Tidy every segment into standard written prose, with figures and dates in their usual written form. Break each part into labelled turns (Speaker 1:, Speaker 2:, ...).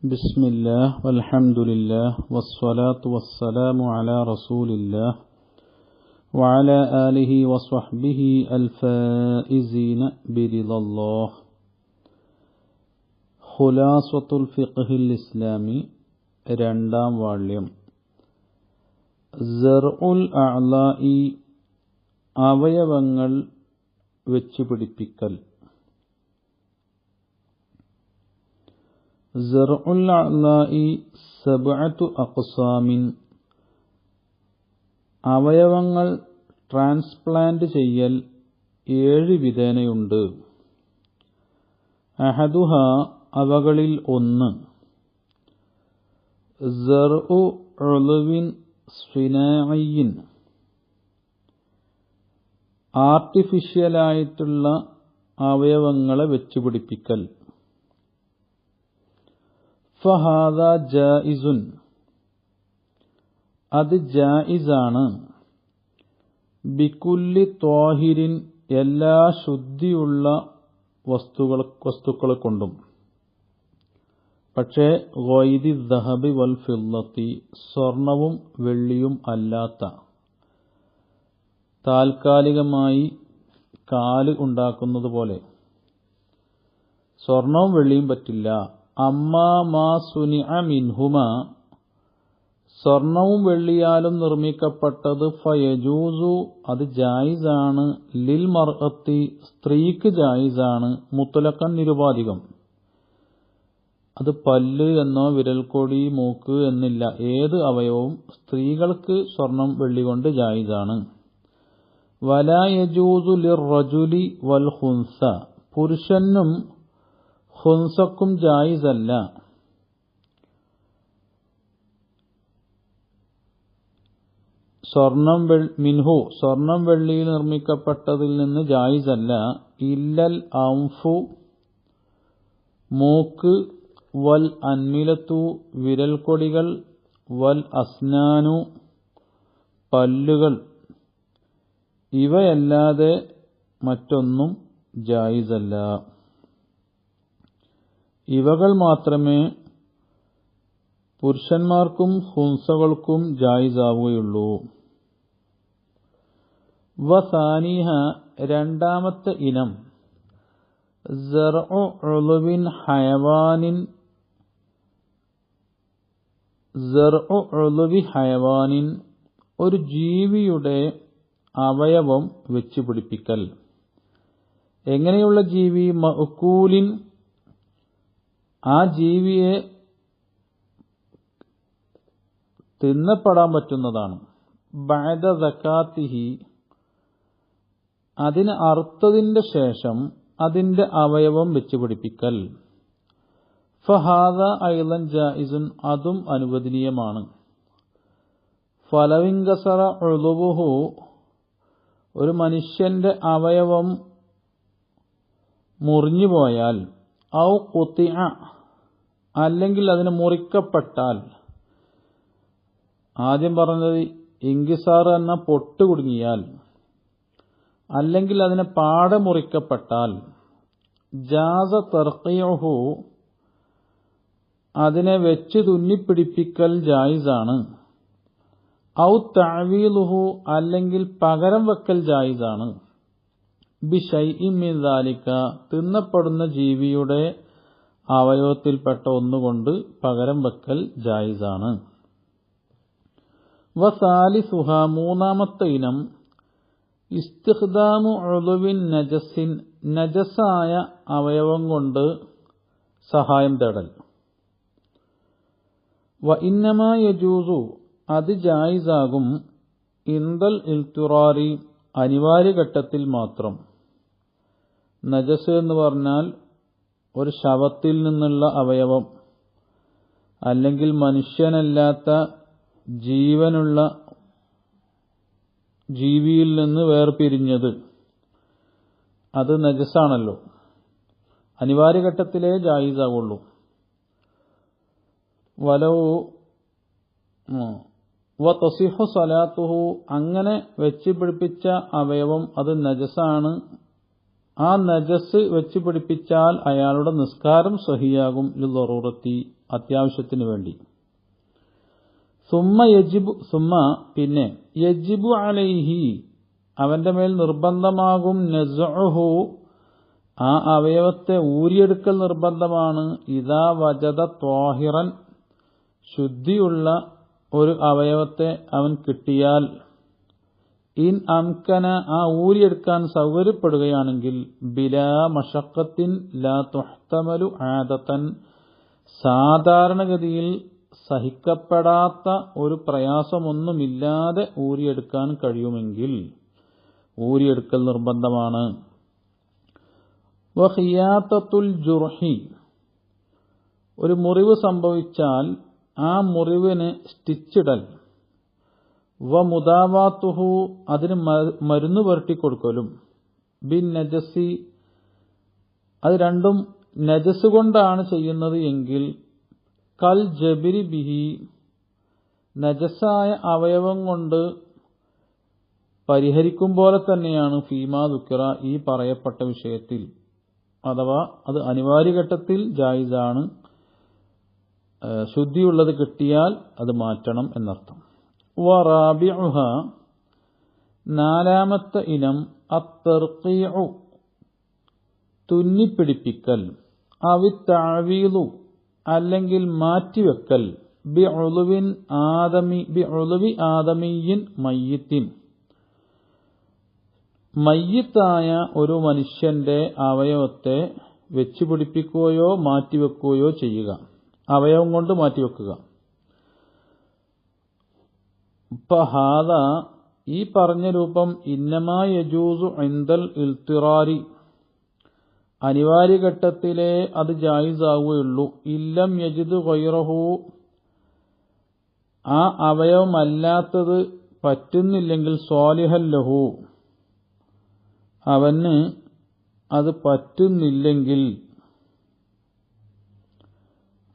Speaker 1: بسم الله والحمد لله والصلاة والسلام على رسول الله وعلى آله وصحبه الفائزين برضا الله. خلاصة الفقه الإسلامي രണ്ടാം വാള്യം. സർഉൽ അഅ്ലാഇ അവയവങ്ങൾ വെച്ചുപിടിപ്പിക്കൽ. സർഉൽ അഅ്ലാഇ സബ്അതു അഖ്സാമിൻ, അവയവങ്ങൾ ട്രാൻസ്പ്ലാന്റ് ചെയ്യൽ 7 വിധേനയുണ്ട്. അഹദുഹ, അവകളിൽ ഒന്ന്, സർഉ ഉളുവിൻ സ്വിനാഇയ്യിൻ, ആർട്ടിഫിഷ്യലായിട്ടുള്ള അവയവങ്ങളെ വെച്ചുപിടിപ്പിക്കൽ. ഫഹാദ ജായിസുൻ, അത് ജായിസാണ്. ബികുല്ലി ത്വാഹിരിൻ, എല്ലാ ശുദ്ധിയുള്ള വസ്തുക്കളെ കൊണ്ടും. പക്ഷേ ഗൈരി ദഹബി വൽ ഫില്ലത്തി, സ്വർണവും വെള്ളിയും അല്ലാത്ത, താൽക്കാലികമായി കാല് ഉണ്ടാക്കുന്നത് പോലെ സ്വർണവും വെള്ളിയും പറ്റില്ല. അമ്മാ മാ സുനിഅ മിൻഹുമ, സ്വർണവും വെള്ളിയാലും നിർമ്മിക്കപ്പെട്ടത്, ഫയജൂസു, അത് ജായിസാണ്. ലിൽ മർഅത്തി, സ്ത്രീക്ക് ജായിസാണ്. മുത്ലഖൻ, നിരുപാധികം. അത് പല്ല് എന്നോ വിരൽക്കൊടി, മൂക്ക് എന്നില്ല, ഏത് അവയവവും സ്ത്രീകൾക്ക് സ്വർണം വെള്ളി കൊണ്ട് ജായിസാണ്. വലാ യജൂസു ലിർറജുലി വൽ ഖുൻസ, പുരുഷനും ഖുൻസക്കും ജായിസല്ല. സ്വർണം വെള്ളിയിൽ നിർമ്മിക്കപ്പെട്ടതിൽ നിന്ന് ജായിസല്ല. ഇല്ലൽ അൻഫു, മൂക്ക്, വൽ അൻമിലത്തു, വിരൽക്കൊടികൾ, വൽ അസ്നാനു, പല്ലുകൾ, ഇവയല്ലാതെ മറ്റൊന്നും ജായിസല്ല. ഇവകൾ മാത്രമേ പുരുഷന്മാർക്കും ഹുൻസകൾക്കും ജായിസാവുകയുള്ളൂ. വസാനിഹ, രണ്ടാമത്തെ ഇനം, സർഉ ഉളുവിൻ ഹയവാനിൻ, സർഉ ഉളുവി ഹയവാനിൻ, ഒരു ജീവിയുടെ അവയവം വെച്ചുപിടിപ്പിക്കൽ. എങ്ങനെയുള്ള ജീവി? മഅ്കൂലിൻ, ആ ജീവിയെ തിന്നപ്പെടാൻ പറ്റുന്നതാണ്. ബഅദ സകാത്തിഹി, അതിന് അറുത്തതിന്റെ ശേഷം അതിന്റെ അവയവം വെച്ചുപിടിപ്പിക്കൽ. ഫഹാദ അയ്ളൻ ജായിസുൻ, അതും അനുവദനീയമാണ്. ഫലവിൻകസറ ഉളുവുഹു, ഒരു മനുഷ്യന്റെ അവയവം മുറിഞ്ഞുപോയാൽ, ഔ ഖുതിഅ, അല്ലെങ്കിൽ അതിന് മുറിക്കപ്പെട്ടാൽ. ആദ്യം പറഞ്ഞത് ഇൻകിസാർ എന്ന പൊട്ട് കുടുങ്ങിയാൽ, അല്ലെങ്കിൽ അതിനെ പാടെ മുറിക്കപ്പെട്ടാൽ. ജാസ തർഖീഉഹു, അതിനെ വെച്ച് തുന്നിപ്പിടിപ്പിക്കൽ ജായിസാണ്. ഔ തഅവീലുഹു, അല്ലെങ്കിൽ പകരം വെക്കൽ ജായിസാണ്. ബിശൈഇൻ മിൻ ദാലിക, തിന്നപ്പെടുന്ന ജീവിയുടെ അവയവത്തിൽപ്പെട്ട ഒന്നുകൊണ്ട് പകരം വെക്കൽ ജായിസാണ്. വസാലിസുഹ, മൂന്നാമത്തെ ഇനം, ഇസ്തിഖ്ദാമു ഉളുവിൻ നജസിൻ, നജസായ അവയവം കൊണ്ട് സഹായം തേടൽ. വ ഇന്നമാ യജൂസു, അത് ജായിസാകും. ഇൻദൽ ഇൽത്തിറാരി, അനിവാര്യഘട്ടത്തിൽ മാത്രം. നജസ് എന്ന് പറഞ്ഞാൽ ഒരു ശവത്തിൽ നിന്നുള്ള അവയവം, അല്ലെങ്കിൽ മനുഷ്യനല്ലാത്ത ജീവനുള്ള ജീവിയിൽ നിന്ന് വേർപിരിഞ്ഞത്, അത് നജസാണല്ലോ. അനിവാര്യഘട്ടത്തിലേ ജായിസാവുള്ളൂ. വലൗ വതസിഹു സലാത്തുഹു, അങ്ങനെ വെച്ച് പിടിപ്പിച്ച അവയവം അത് നജസാണ്, ആ നജസ് വെച്ച് പിടിപ്പിച്ചാൽ അയാളുടെ നിസ്കാരം സഹിയാകും ലിദറൂറത്തി അത്യാവശ്യത്തിന് വേണ്ടി. പിന്നെ യജിബു അലൈഹി അവന്റെ മേൽ നിർബന്ധമാകും നസ്ഉഹു ആ അവയവത്തെ ഊരിയെടുക്കൽ നിർബന്ധമാണ്. ഇദാ വജദ ത്വാഹിറൻ ശുദ്ധിയുള്ള ഒരു അവയവത്തെ അവൻ കിട്ടിയാൽ, ഇൻ അംകന ആ ഊരിയെടുക്കാൻ സൗകര്യപ്പെടുകയാണെങ്കിൽ, ബിലാ മശഖത്തിൻ ലാ തുഹ്തമലു ആദതൻ സാധാരണഗതിയിൽ സഹിക്കപ്പെടാത്ത ഒരു പ്രയാസമൊന്നുമില്ലാതെ ഊരിയെടുക്കാൻ കഴിയുമെങ്കിൽ ഊരിയെടുക്കൽ നിർബന്ധമാണ്. വഖിയാതത്തുൽ ജുർഹി ഒരു മുറിവ് സംഭവിച്ചാൽ ആ മുറിവിന് സ്റ്റിച്ചിടൽ, മുദാവാത്തുഹു അതിന് മരുന്ന് പുരട്ടിക്കൊടുക്കലും, ബിൻ നജസി അത് രണ്ടും നജസ് കൊണ്ടാണ് ചെയ്യുന്നത് എങ്കിൽ, കൽ ജബിരി ബിഹി നജസായ അവയവം കൊണ്ട് പരിഹരിക്കും പോലെ തന്നെയാണ് ഫീമാ ദുക്കിറ ഈ പറയപ്പെട്ട വിഷയത്തിൽ. അഥവാ അത് അനിവാര്യ ഘട്ടത്തിൽ ജായിസാണ്. ശുദ്ധിയുള്ളത് കിട്ടിയാൽ അത് മാറ്റണം എന്നർത്ഥം. വറാബിഉഹ നാലാമത്തെ ഇനം അത്തർഖീഉ തുന്നിപ്പിടിപ്പിക്കൽ, അവിത്തഅവീലു അല്ലെങ്കിൽ മാറ്റിവെക്കൽ, ബിഉളുവി ആദമിയിൻ മയ്യിത്തിൻ മയ്യിത്തായ ഒരു മനുഷ്യന്റെ അവയവത്തെ വെച്ചുപിടിപ്പിക്കുകയോ മാറ്റിവെക്കുകയോ ചെയ്യുക, അവയവം കൊണ്ട് മാറ്റിവെക്കുക. ഫഹാദ ഈ പറഞ്ഞ രൂപം ഇന്നമാ യജൂസു ഇൻദൽ ഇൽത്തിറാരി അനിവാര്യഘട്ടത്തിലേ അത് ജായിസാവുകയുള്ളൂ. ഇല്ലം യജിദ് ഗൈറഹു ആ അവയവമല്ലാത്തത് പറ്റുന്നില്ലെങ്കിൽ, സ്വാലിഹൻ ലഹു അവന് അത് പറ്റുന്നില്ലെങ്കിൽ,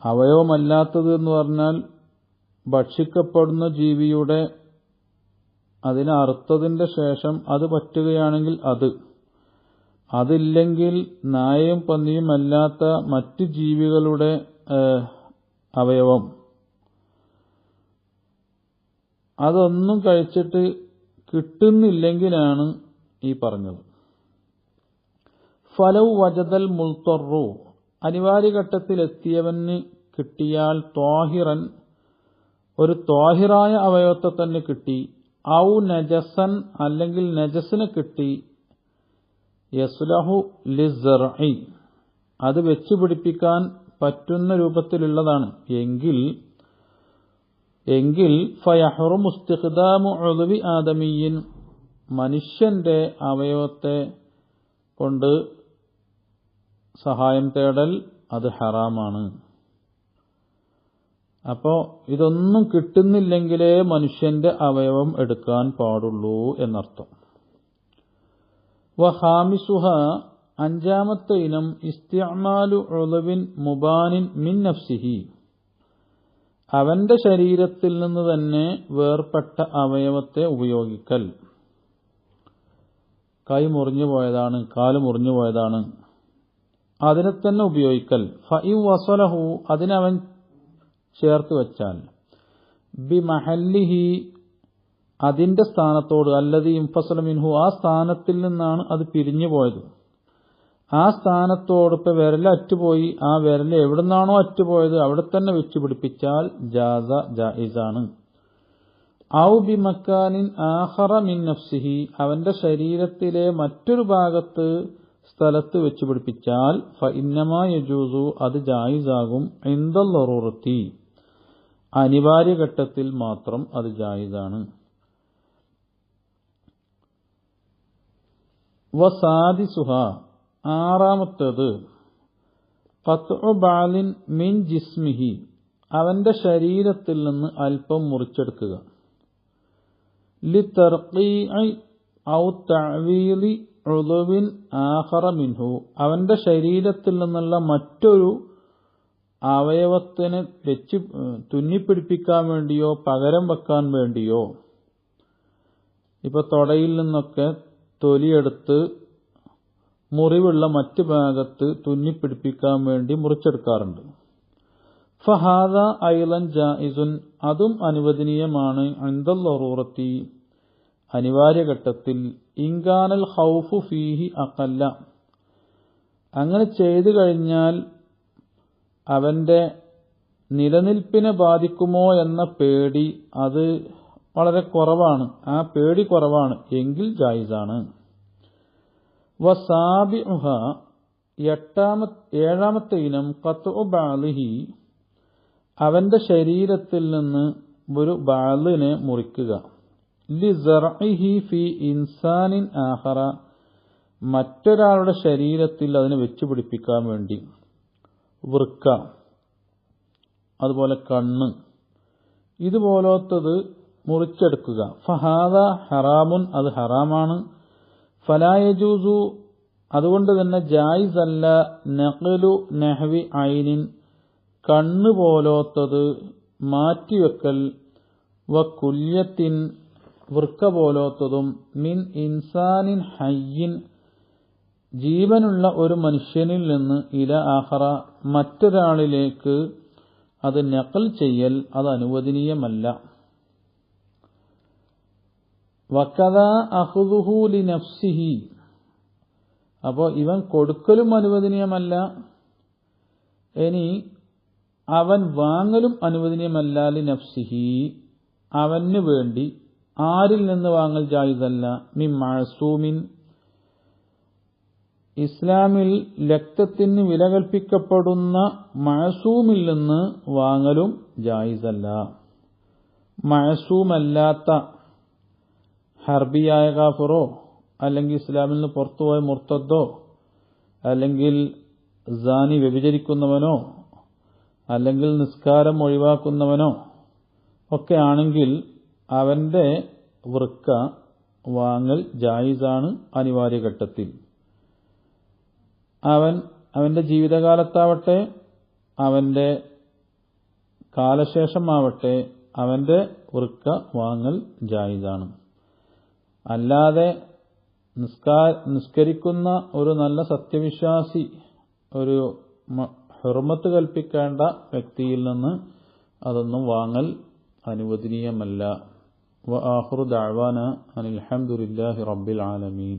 Speaker 1: അവയവമല്ലാത്തത് എന്ന് പറഞ്ഞാൽ ഭക്ഷിക്കപ്പെടുന്ന ജീവിയുടെ അതിനെ അറുത്തതിന്റെ ശേഷം അത് പറ്റുകയാണെങ്കിൽ അതില്ലെങ്കിൽ നായയും പന്നിയും അല്ലാത്ത മറ്റു ജീവികളുടെ അവയവം അതൊന്നും കഴിച്ചിട്ട് കിട്ടുന്നില്ലെങ്കിലാണ് ഈ പറഞ്ഞത്. ഫലൗ വജദൽ മുൽത്തറു അനിവാര്യഘട്ടത്തിലെത്തിയവന് കിട്ടിയാൽ, ത്വാഹിറൻ ഒരു ത്വാഹിറായ അവയവത്തെ തന്നെ കിട്ടി, ഔ നജസൻ അല്ലെങ്കിൽ നജസിനെ കിട്ടി, യസ്ലഹു ലിസ്സർഇ അത് വെച്ചുപിടിപ്പിക്കാൻ പറ്റുന്ന രൂപത്തിലുള്ളതാണ് എങ്കിൽ ഫയഹ്റുമു ഇസ്തിഖ്ദാമു ഉളുവി ആദമിയിൻ മനുഷ്യന്റെ അവയവത്തെ കൊണ്ട് സഹായം തേടൽ അത് ഹറാമാണ്. അപ്പോ ഇതൊന്നും കിട്ടുന്നില്ലെങ്കിലേ മനുഷ്യന്റെ അവയവം എടുക്കാൻ പാടുള്ളൂ എന്നർത്ഥം. വഹാമിസുഹ അഞ്ചാമത്തെ ഇനം ഇസ്തിഅമാലു ഉളുവിൻ മുബാനിൻ മിൻ നഫ്സിഹി അവന്റെ ശരീരത്തിൽ നിന്ന് തന്നെ വേർപെട്ട അവയവത്തെ ഉപയോഗിക്കൽ. കൈ മുറിഞ്ഞു പോയതാണ്, കാല് മുറിഞ്ഞു പോയതാണ്, അതിനെ തന്നെ ഉപയോഗിക്കൽ. ഫഇ വസലഹു അതിനവൻ ചേർത്ത് വെച്ചാൽ, ബി മഹല്ലിഹി അതിന്റെ സ്ഥാനത്തോട്, അല്ലദീ ഇൻഫസല മിൻഹു ആ സ്ഥാനത്തിൽ നിന്നാണ് അത് പിരിഞ്ഞു പോയത്, ആ സ്ഥാനത്തോട് ഇപ്പൊ വിരൽ അറ്റുപോയി, ആ വിരൽ എവിടുന്നാണോ അറ്റുപോയത് അവിടെ തന്നെ വെച്ച് പിടിപ്പിച്ചാൽ ജായിസാണ്. ഔ ബി മക്കാനിൻ ആഖറ മിൻ നഫ്സിഹി അവന്റെ ശരീരത്തിലെ മറ്റൊരു സ്ഥലത്ത് വെച്ച് പിടിപ്പിച്ചാൽ, ഫഇന്നമാ യജൂസു അത് ജായിസാകും, ഇൻദൽ ളറൂറത്തി അനിവാര്യ ഘട്ടത്തിൽ മാത്രം അത് ജായിസാണ്. വസാദിസുഹ ആറാമത്തേത് ഖത്ഉ ബഅലിൻ മിൻ ജിസ്മിഹി അവന്റെ ശരീരത്തിൽ നിന്ന് അല്പം മുറിച്ചെടുക്കുക, ലിതർഖീഇ ഔ തഅവീലി ഉളുവിൻ ആഖറ മിൻഹു അവന്റെ ശരീരത്തിൽ നിന്നുള്ള മറ്റൊരു അവയവത്തിന് വെച്ച് തുന്നിപ്പിടിപ്പിക്കാൻ വേണ്ടിയോ പകരം വെക്കാൻ വേണ്ടിയോ. ഇപ്പൊ തൊടയിൽ നിന്നൊക്കെ തൊലിയെടുത്ത് മുറിവുള്ള മറ്റു ഭാഗത്ത് തുന്നിപ്പിടിപ്പിക്കാൻ വേണ്ടി മുറിച്ചെടുക്കാറുണ്ട്. ഫഹാദ ഐലൻ ജായിസുൻ, അതും അനുവദനീയമാണ്. ഇൻദൽ ളറൂറത്തി, അനിവാര്യഘട്ടത്തിൽ. ഇൻകാനൽ ഖൗഫു ഫീഹി അഖല്ല, അങ്ങനെ ചെയ്തു കഴിഞ്ഞാൽ അവന്റെ നിലനിൽപ്പിനെ ബാധിക്കുമോ എന്ന പേടി അത് വളരെ കുറവാണ്, ആ പേടി കുറവാണ് എങ്കിൽ ജായിസാണ്. വസാബിഉഹ, ഏഴാമത്തെ ഇനം ഖത്ഉ ബഅലിഹി, അവന്റെ ശരീരത്തിൽ നിന്ന് ഒരു ബഅലിനെ മുറിക്കുക. ലിസർഇഹി ഫി ഇൻസാനിൻ ആഖറ, മറ്റൊരാളുടെ ശരീരത്തിൽ അതിനെ വെച്ചുപിടിപ്പിക്കാൻ വേണ്ടി. വൃക്ക, അതുപോലെ കണ്ണ്, ഇതുപോലത്തത് മുറിച്ചെടുക്കുക. ഫഹാദ ഹറാമുൻ, അത് ഹറാമാണ്. ഫലാ യജൂസു, അതുകൊണ്ട് തന്നെ ജായിസ് അല്ല. നഖ്ലു നഹ്വി ഐനിൻ, കണ്ണ് പോലോത്തത് മാറ്റിവെക്കൽ. വകുല്യത്തിൻ, വൃക്ക പോലോത്തതും. മിൻ ഇൻസാനിൻ ഹയ്യിൻ, ജീവനുള്ള ഒരു മനുഷ്യനിൽ നിന്ന് ഇല ആഖറ, മറ്റൊരാളിലേക്ക് അത് നഖൽ ചെയ്യൽ അത് അനുവദനീയമല്ല. വകദാ അഖ്ദുഹു ലിനഫ്സിഹി, അപ്പോൾ ഇവൻ കൊടുക്കലും അനുവദനീയമല്ല, ഇനി അവൻ വാങ്ങലും അനുവദനീയമല്ല. ലിനഫ്സിഹി, അവന് വേണ്ടി. ആരിൽ നിന്ന് വാങ്ങൽ ജായിസല്ല? മിൻ മഅസൂമിൻ, ഇസ്ലാമിൽ രക്തത്തിന് വില കൽപ്പിക്കപ്പെടുന്ന മഅസൂമിൽ നിന്ന് വാങ്ങലും ജായിസല്ല. മഅസൂമല്ലാത്ത ഹർബിയായ കാഫിറോ, അല്ലെങ്കിൽ ഇസ്ലാമിൽ നിന്ന് പുറത്തുപോയ മുർത്തദ്ദോ, അല്ലെങ്കിൽ സാനി വ്യഭിചരിക്കുന്നവനോ, അല്ലെങ്കിൽ നിസ്കാരം ഒഴിവാക്കുന്നവനോ ഒക്കെ ആണെങ്കിൽ അവന്റെ വൃക്ക വാങ്ങൽ ജായിസാണ് അനിവാര്യഘട്ടത്തിൽ. അവന്റെ ജീവിതകാലത്താവട്ടെ അവന്റെ കാലശേഷമാവട്ടെ അവന്റെ വൃക്ക വാങ്ങൽ ജായിസാണ്. അല്ലാതെ നിസ്കരിക്കുന്ന ഒരു നല്ല സത്യവിശ്വാസി, ഒരു ഹുർമത്ത് കൽപ്പിക്കേണ്ട വ്യക്തിയിൽ നിന്ന് അതൊന്നും വാങ്ങൽ അനുവദനീയമല്ല. വആഖിറു ദഅ്വാനാ അനിൽ ഹംദുലില്ലാഹി റബ്ബിൽ ആലമീൻ.